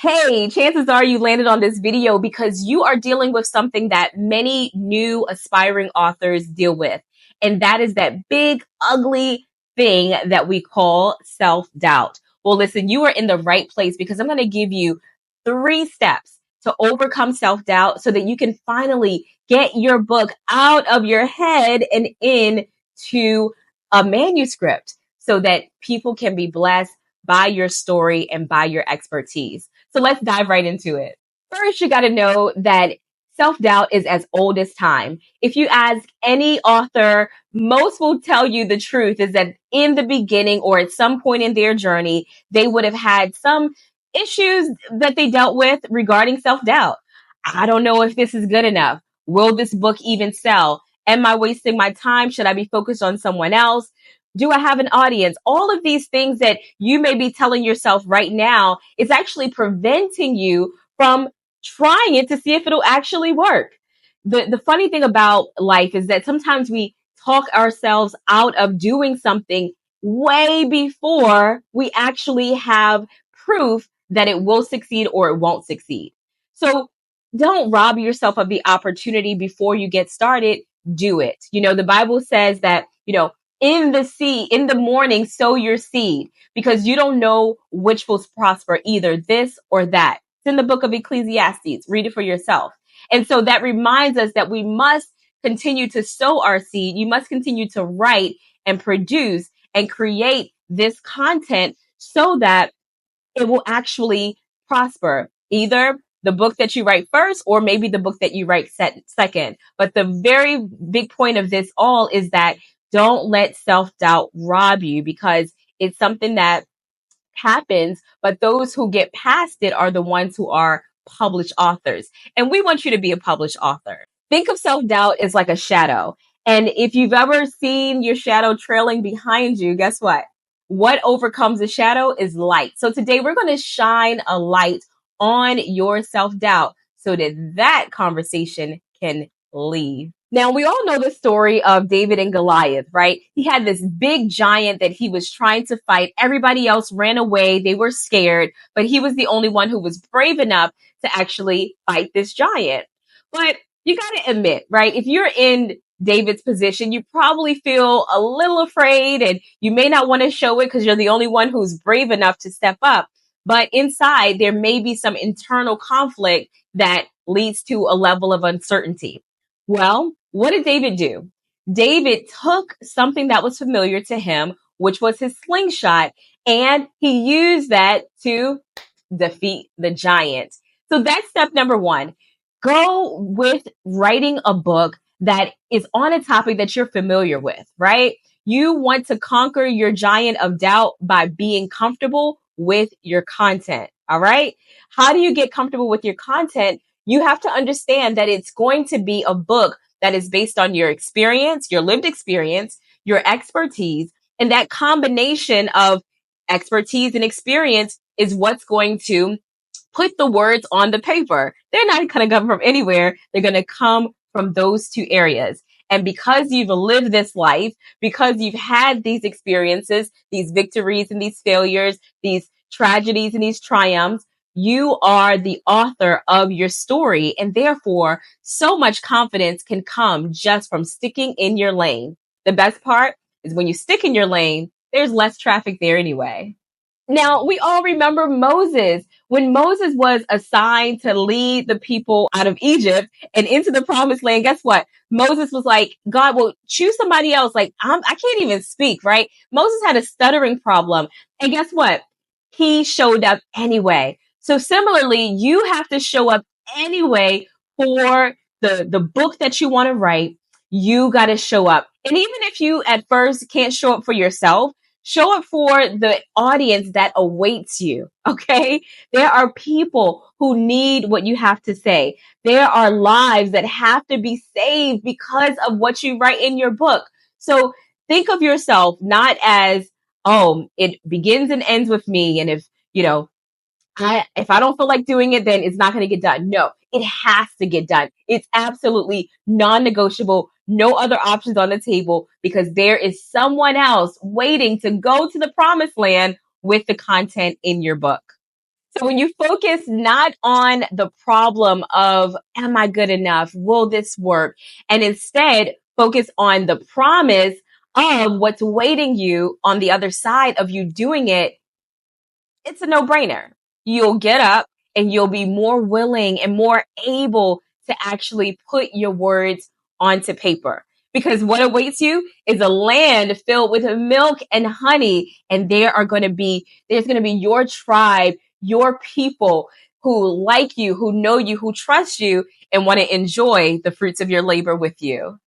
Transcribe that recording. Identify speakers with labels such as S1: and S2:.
S1: Hey, chances are you landed on this video because you are dealing with something that many new aspiring authors deal with. And that is that big, ugly thing that we call self-doubt. Well, listen, you are in the right place because I'm going to give you 3 steps to overcome self-doubt so that you can finally get your book out of your head and into a manuscript so that people can be blessed by your story and by your expertise. So let's dive right into it. First, you got to know that self-doubt is as old as time. If you ask any author, most will tell you the truth is that in the beginning or at some point in their journey, they would have had some issues that they dealt with regarding self-doubt. I don't know if this is good enough. Will this book even sell? Am I wasting my time? Should I be focused on someone else? Do I have an audience? All of these things that you may be telling yourself right now is actually preventing you from trying it to see if it'll actually work. The funny thing about life is that sometimes we talk ourselves out of doing something way before we actually have proof that it will succeed or it won't succeed. So don't rob yourself of the opportunity before you get started. Do it. The Bible says that, in the seed, in the morning, sow your seed because you don't know which will prosper, either this or that. It's in the book of Ecclesiastes. Read it for yourself. And so that reminds us that we must continue to sow our seed. You must continue to write and produce and create this content so that it will actually prosper. Either the book that you write first or maybe the book that you write second. But the very big point of this all is that don't let self-doubt rob you because it's something that happens, but those who get past it are the ones who are published authors. And we want you to be a published author. Think of self-doubt as like a shadow. And if you've ever seen your shadow trailing behind you, guess what? What overcomes the shadow is light. So today we're going to shine a light on your self-doubt so that conversation can leave. Now, we all know the story of David and Goliath, right? He had this big giant that he was trying to fight. Everybody else ran away. They were scared, but he was the only one who was brave enough to actually fight this giant. But you got to admit, right? If you're in David's position, you probably feel a little afraid and you may not want to show it because you're the only one who's brave enough to step up. But inside, there may be some internal conflict that leads to a level of uncertainty. Well, what did David do? David took something that was familiar to him, which was his slingshot, and he used that to defeat the giant. So that's step number 1. Go with writing a book that is on a topic that you're familiar with, right? You want to conquer your giant of doubt by being comfortable with your content. All right. How do you get comfortable with your content? You have to understand that it's going to be a book that is based on your experience, your lived experience, your expertise, and that combination of expertise and experience is what's going to put the words on the paper. They're not going to come from anywhere. They're going to come from those 2 areas. And because you've lived this life, because you've had these experiences, these victories and these failures, these tragedies and these triumphs, you are the author of your story. And therefore, so much confidence can come just from sticking in your lane. The best part is when you stick in your lane, there's less traffic there anyway. Now, we all remember Moses. When Moses was assigned to lead the people out of Egypt and into the promised land, guess what? Moses was like, God, well, choose somebody else. Like, I can't even speak, right? Moses had a stuttering problem. And guess what? He showed up anyway. So similarly, you have to show up anyway for the book that you want to write. You got to show up. And even if you at first can't show up for yourself, show up for the audience that awaits you. Okay. There are people who need what you have to say. There are lives that have to be saved because of what you write in your book. So think of yourself not as, oh, it begins and ends with me. And if I don't feel like doing it, then it's not going to get done. No, it has to get done. It's absolutely non-negotiable. No other options on the table because there is someone else waiting to go to the promised land with the content in your book. So when you focus not on the problem of, am I good enough? Will this work? And instead focus on the promise of what's waiting you on the other side of you doing it, it's a no brainer. You'll get up and you'll be more willing and more able to actually put your words onto paper. Because what awaits you is a land filled with milk and honey. And there's going to be your tribe, your people who like you, who know you, who trust you, and want to enjoy the fruits of your labor with you.